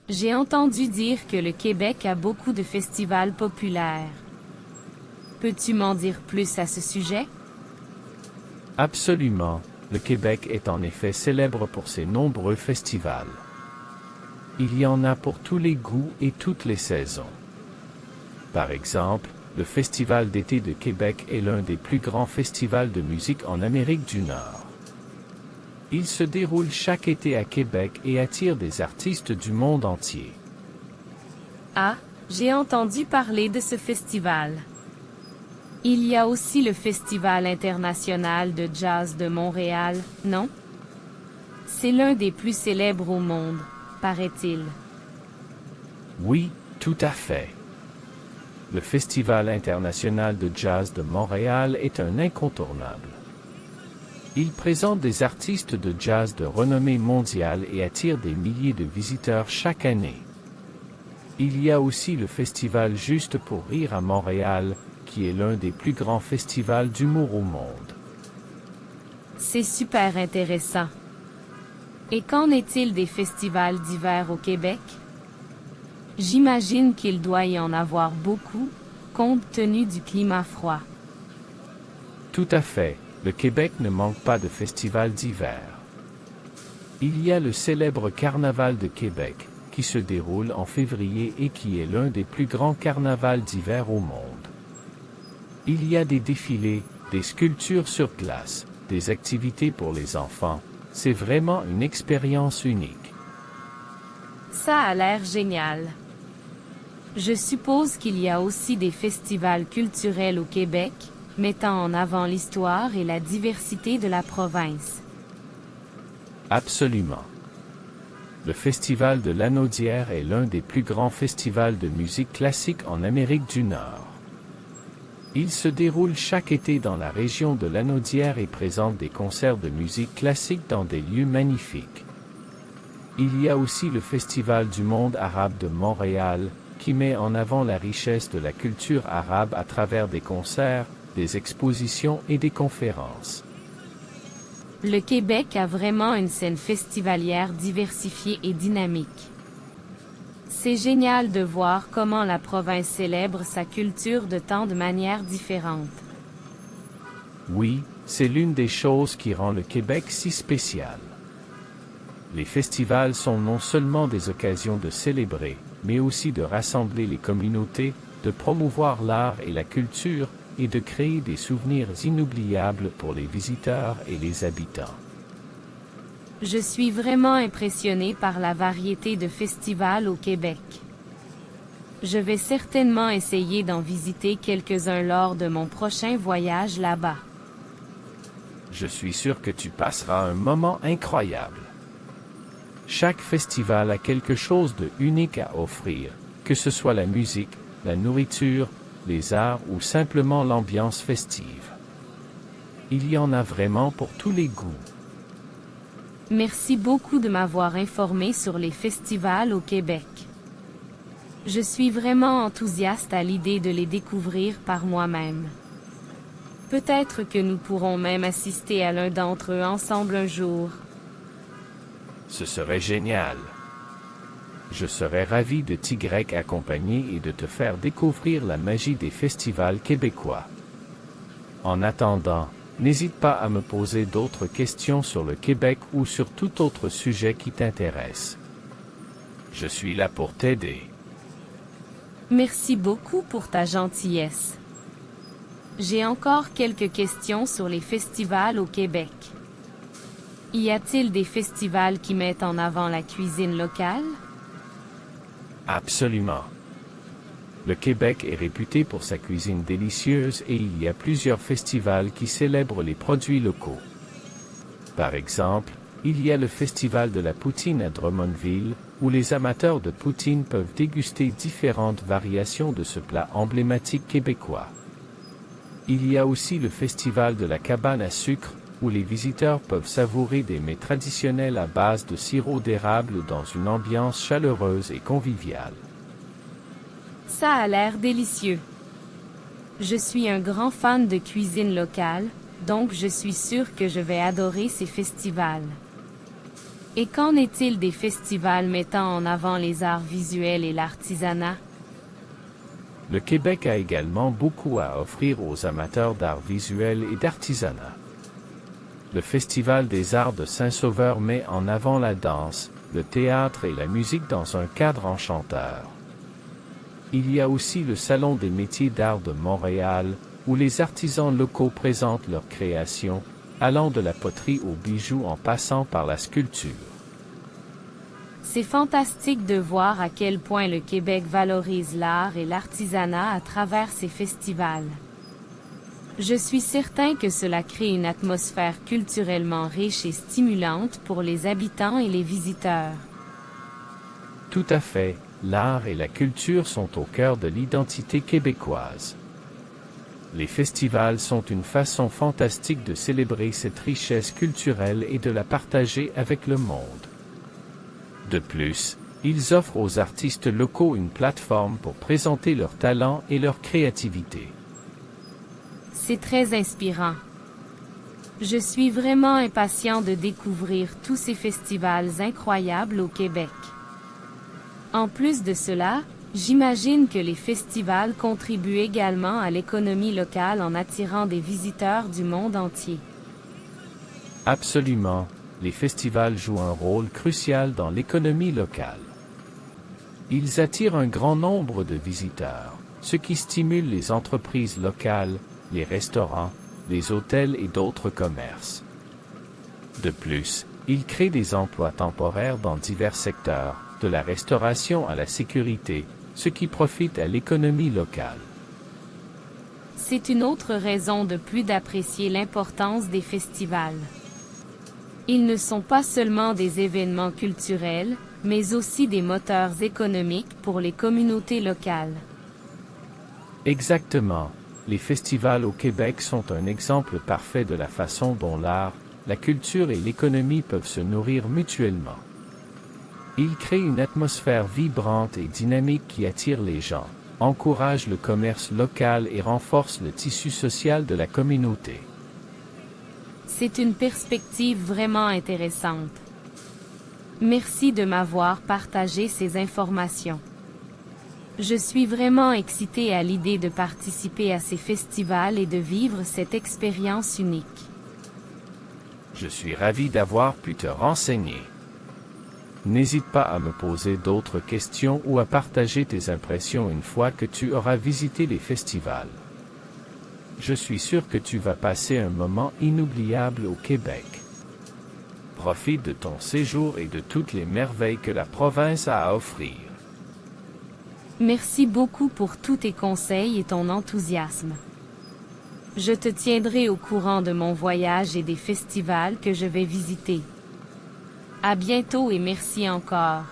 J'ai entendu dire que le Québec a beaucoup de festivals populaires. Peux-tu m'en dire plus à ce sujet? Absolument, le Québec est en effet célèbre pour ses nombreux festivals. Il y en a pour tous les goûts et toutes les saisons. Par exemple, le Festival d'été de Québec est l'un des plus grands festivals de musique en Amérique du Nord. Il se déroule chaque été à Québec et attire des artistes du monde entier. Ah, j'ai entendu parler de ce festival. Il y a aussi le Festival international de jazz de Montréal, non? C'est l'un des plus célèbres au monde, paraît-il. Oui, tout à fait. Le Festival international de jazz de Montréal est un incontournable. Il présente des artistes de jazz de renommée mondiale et attire des milliers de visiteurs chaque année. Il y a aussi le Festival Juste pour rire à Montréal, qui est l'un des plus grands festivals d'humour au monde. C'est super intéressant. Et qu'en est-il des festivals d'hiver au Québec? J'imagine qu'il doit y en avoir beaucoup, compte tenu du climat froid. Tout à fait, le Québec ne manque pas de festivals d'hiver. Il y a le célèbre Carnaval de Québec, qui se déroule en février et qui est l'un des plus grands carnavals d'hiver au monde. Il y a des défilés, des sculptures sur glace, des activités pour les enfants. C'est vraiment une expérience unique. Ça a l'air génial. Je suppose qu'il y a aussi des festivals culturels au Québec, mettant en avant l'histoire et la diversité de la province. Absolument. Le Festival de Lanaudière est l'un des plus grands festivals de musique classique en Amérique du Nord. Il se déroule chaque été dans la région de Lanaudière et présente des concerts de musique classique dans des lieux magnifiques. Il y a aussi le Festival du monde arabe de Montréal, qui met en avant la richesse de la culture arabe à travers des concerts, des expositions et des conférences. Le Québec a vraiment une scène festivalière diversifiée et dynamique. C'est génial de voir comment la province célèbre sa culture de tant de manières différentes. Oui, c'est l'une des choses qui rend le Québec si spécial. Les festivals sont non seulement des occasions de célébrer, mais aussi de rassembler les communautés, de promouvoir l'art et la culture, et de créer des souvenirs inoubliables pour les visiteurs et les habitants. Je suis vraiment impressionné par la variété de festivals au Québec. Je vais certainement essayer d'en visiter quelques-uns lors de mon prochain voyage là-bas. Je suis sûr que tu passeras un moment incroyable. Chaque festival a quelque chose de unique à offrir, que ce soit la musique, la nourriture, les arts ou simplement l'ambiance festive. Il y en a vraiment pour tous les goûts. Merci beaucoup de m'avoir informé sur les festivals au Québec. Je suis vraiment enthousiaste à l'idée de les découvrir par moi-même. Peut-être que nous pourrons même assister à l'un d'entre eux ensemble un jour. Ce serait génial. Je serais ravi de t'y accompagner et de te faire découvrir la magie des festivals québécois. En attendant, n'hésite pas à me poser d'autres questions sur le Québec ou sur tout autre sujet qui t'intéresse. Je suis là pour t'aider. Merci beaucoup pour ta gentillesse. J'ai encore quelques questions sur les festivals au Québec. Y a-t-il des festivals qui mettent en avant la cuisine locale? Absolument. Le Québec est réputé pour sa cuisine délicieuse et il y a plusieurs festivals qui célèbrent les produits locaux. Par exemple, il y a le Festival de la poutine à Drummondville, où les amateurs de poutine peuvent déguster différentes variations de ce plat emblématique québécois. Il y a aussi le Festival de la cabane à sucre, où les visiteurs peuvent savourer des mets traditionnels à base de sirop d'érable dans une ambiance chaleureuse et conviviale. Ça a l'air délicieux. Je suis un grand fan de cuisine locale, donc je suis sûre que je vais adorer ces festivals. Et qu'en est-il des festivals mettant en avant les arts visuels et l'artisanat? Le Québec a également beaucoup à offrir aux amateurs d'art visuel et d'artisanat. Le Festival des Arts de Saint-Sauveur met en avant la danse, le théâtre et la musique dans un cadre enchanteur. Il y a aussi le Salon des métiers d'art de Montréal, où les artisans locaux présentent leurs créations, allant de la poterie aux bijoux en passant par la sculpture. C'est fantastique de voir à quel point le Québec valorise l'art et l'artisanat à travers ses festivals. Je suis certain que cela crée une atmosphère culturellement riche et stimulante pour les habitants et les visiteurs. Tout à fait, l'art et la culture sont au cœur de l'identité québécoise. Les festivals sont une façon fantastique de célébrer cette richesse culturelle et de la partager avec le monde. De plus, ils offrent aux artistes locaux une plateforme pour présenter leurs talents et leur créativité. C'est très inspirant. Je suis vraiment impatient de découvrir tous ces festivals incroyables au Québec. En plus de cela, j'imagine que les festivals contribuent également à l'économie locale en attirant des visiteurs du monde entier. Absolument, les festivals jouent un rôle crucial dans l'économie locale. Ils attirent un grand nombre de visiteurs, ce qui stimule les entreprises locales, les restaurants, les hôtels et d'autres commerces. De plus, ils créent des emplois temporaires dans divers secteurs, de la restauration à la sécurité, ce qui profite à l'économie locale. C'est une autre raison de plus d'apprécier l'importance des festivals. Ils ne sont pas seulement des événements culturels, mais aussi des moteurs économiques pour les communautés locales. Exactement. Les festivals au Québec sont un exemple parfait de la façon dont l'art, la culture et l'économie peuvent se nourrir mutuellement. Ils créent une atmosphère vibrante et dynamique qui attire les gens, encourage le commerce local et renforce le tissu social de la communauté. C'est une perspective vraiment intéressante. Merci de m'avoir partagé ces informations. Je suis vraiment excitée à l'idée de participer à ces festivals et de vivre cette expérience unique. Je suis ravi d'avoir pu te renseigner. N'hésite pas à me poser d'autres questions ou à partager tes impressions une fois que tu auras visité les festivals. Je suis sûr que tu vas passer un moment inoubliable au Québec. Profite de ton séjour et de toutes les merveilles que la province a à offrir. Merci beaucoup pour tous tes conseils et ton enthousiasme. Je te tiendrai au courant de mon voyage et des festivals que je vais visiter. À bientôt et merci encore.